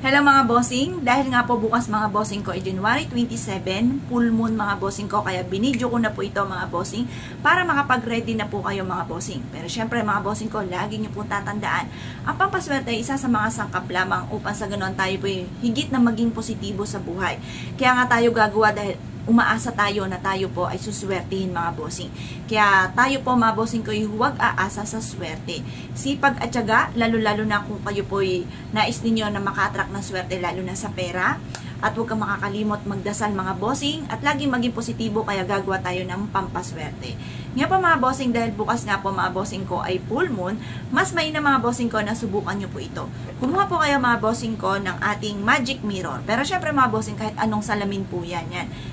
Hello mga bossing, dahil nga po bukas mga bossing ko ay January 27, full moon mga bossing ko, kaya binidyo ko na po ito mga bossing para makapag-ready na po kayo mga bossing. Pero syempre mga bossing ko, lagi nyo po tatandaan, ang pampaswerte ay isa sa mga sangkap lamang upang sa ganon tayo po higit na maging positibo sa buhay. Kaya nga tayo gagawa dahil umaasa tayo na tayo po ay suswertihin mga bossing. Kaya tayo po mga bossing ko, huwag aasa sa swerte. Sipag at tiyaga, lalo-lalo na kung kayo po ay nais ninyo na maka-attract ng swerte, lalo na sa pera. At huwag kang makakalimot magdasal mga bossing at laging maging positibo, kaya gagawa tayo ng pampaswerte. Nga po mga bossing, dahil bukas nga po mga bossing ko ay full moon, mas mainam mga bossing ko na subukan nyo po ito. Kumuha po kayo mga bossing ko ng ating magic mirror. Pero syempre mga bossing, kahit anong salamin po yan.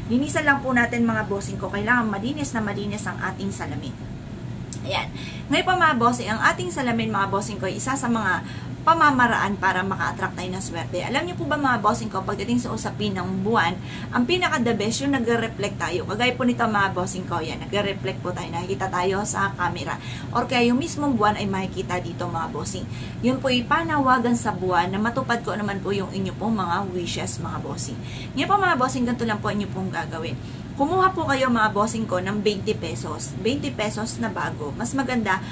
Linisan lang po natin mga bossing ko. Kailangan malinis na malinis ang ating salamin. Ayan. Ngayon po mga bossing, ang ating salamin mga bossing ko ay isa sa mga pamamaraan para maka-attract tayo ng swerte. Alam niyo po ba mga bossing ko, pagdating sa usapin ng buwan, ang pinaka-the best yung nagre-reflect tayo. Kagaya po nito mga bossing ko, yan, nagre-reflect po tayo, nakikita tayo sa camera. Or kaya yung mismong buwan ay makikita dito mga bossing. Yun po ipanawagan sa buwan na matupad ko naman po yung inyo pong mga wishes mga bossing. Ngayon po mga bossing, ganito lang po inyo pong gagawin. Kumuha po kayo mga bossing ko ng 20 pesos. 20 pesos na bago. Mas maganda,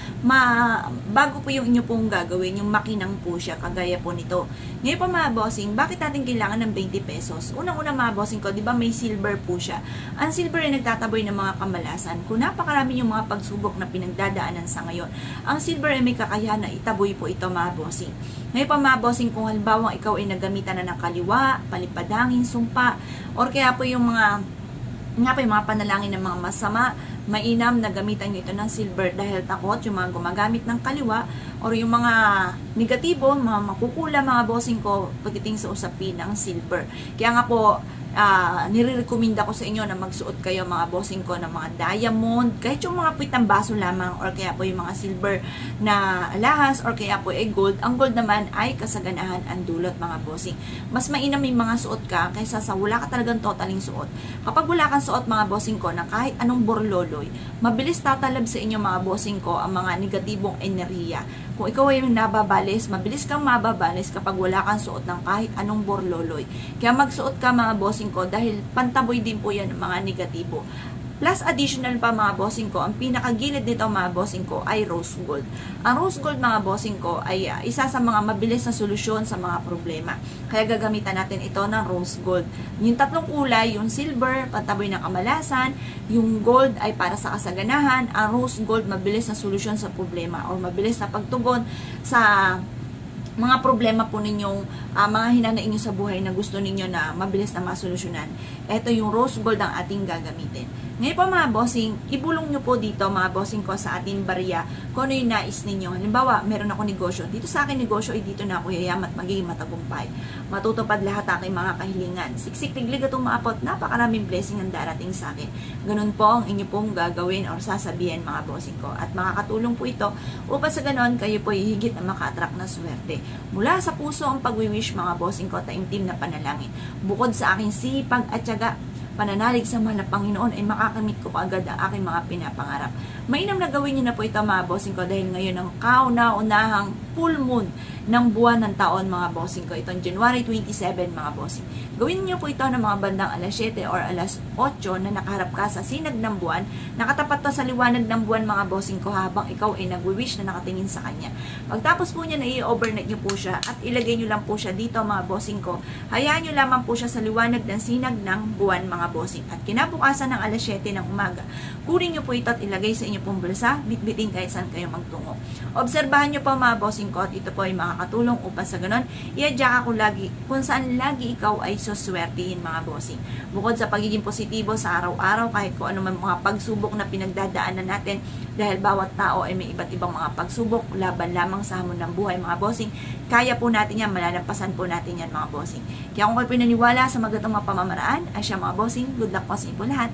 bago po yung inyo pong gagawin, yung makinang po siya, kagaya po nito. Ngayon po mga bossing, bakit natin kailangan ng 20 pesos? Unang-una mga bossing ko, di ba may silver po siya? Ang silver ay nagtataboy ng mga kamalasan. Kung napakarami yung mga pagsubok na pinagdadaanan sa ngayon, ang silver ay may kakayahan na itaboy po ito mga bossing. Ngayon pa mga bossing, kung halimbawa ikaw ay naggamitan na ng kaliwa, palipadangin, sumpa, or kaya po yung mga panalangin ng mga masama, mainam na gamitan nyo ito ng silver dahil takot yung mga gumagamit ng kaliwa or yung mga negatibo, mga makukula mga bossing ko pagdating sa usapin ng silver. Kaya nga po, nire-recommenda ko sa inyo na magsuot kayo mga bossing ko ng mga diamond, kahit yung mga pitang baso lamang, or kaya po yung mga silver na alahas, or kaya po ay gold. Ang gold naman ay kasaganahan ang dulot mga bossing. Mas mainam yung mga suot ka kaysa sa wala ka talagang totaling suot. Kapag wala kang suot mga bossing ko na kahit anong borloloy, mabilis tatalab sa inyo mga bossing ko ang mga negatibong enerhiya. Kung ikaw ay nababalis, mabilis kang mababalis kapag wala kang suot ng kahit anong borloloy. Kaya magsuot ka mga bossing ko dahil pantaboy din po yan ng mga negatibo. Plus additional pa mga bossing ko, ang pinakagilid nito mga bossing ko ay rose gold. Ang rose gold mga bossing ko ay isa sa mga mabilis na solusyon sa mga problema. Kaya gagamitan natin ito ng rose gold. Yung tatlong kulay, yung silver, pantaboy ng kamalasan, yung gold ay para sa kasaganahan, ang rose gold mabilis na solusyon sa problema o mabilis na pagtugon sa mga problema po ninyong, mga hinanain nyo sa buhay na gusto ninyo na mabilis na masolusyonan. Ito yung rose gold ang ating gagamitin. Ngayon po mga bossing, ibulong nyo po dito mga bossing ko sa ating barya kung ano yung nais ninyo. Halimbawa, meron ako negosyo. Dito sa akin negosyo ay dito na ako yayamat, magiging matagumpay. Matutupad lahat aking mga kahilingan. Siksik tiglig atong maapot, napakaraming blessing ang darating sa akin. Ganun po ang inyo pong gagawin or sasabihin mga bossing ko. At makakatulong po ito upang sa ganon kayo po higit na maka-attract na swerte. Mula sa puso ang pagwiwish mga bossing ko, taimtim na panalangin. Bukod sa aking sipag at tiyaga, pananalig sa mahal na Panginoon ay makakamit ko kaagad ang aking mga pinapangarap. Mainam na gawin niyo na po ito mga bossing ko dahil ngayon ang kauna-unahang full moon ng buwan ng taon mga bossing ko. Itong January 27 mga bossing. Gawin niyo po ito ng mga bandang alas 7 or alas 8 na nakaharap ka sa sinag ng buwan. Nakatapat to sa liwanag ng buwan mga bossing ko habang ikaw ay nagwi-wish na nakatingin sa kanya. Pagtapos po niya na i-overnight niyo po siya at ilagay niyo lang po siya dito mga bossing ko. Hayaan niyo lamang po siya sa liwanag ng sinag ng buwan mga bossing. At kinabukasan ng alas 7 ng umaga, kunin niyo po ito at ilagay sa inyo pong bulsa, bitbitin kahit saan kayo magtungo. Obserbahan niyo po mga bossing ko at ito po ay makakatulong upang sa ganon, iadya ako lagi kung saan lagi ikaw ay suswertihin mga bossing. Bukod sa pagiging positibo sa araw-araw, kahit kung ano man mga pagsubok na pinagdadaanan natin, dahil bawat tao ay may iba't ibang mga pagsubok, laban lamang sa hamon ng buhay mga bossing, kaya po natin yan, malalampasan po natin yan mga bossing. Kaya kung kayo pinaniwala sa magatong mga pamamaraan, ay siya mga bossing, good luck po sa inyo po lahat.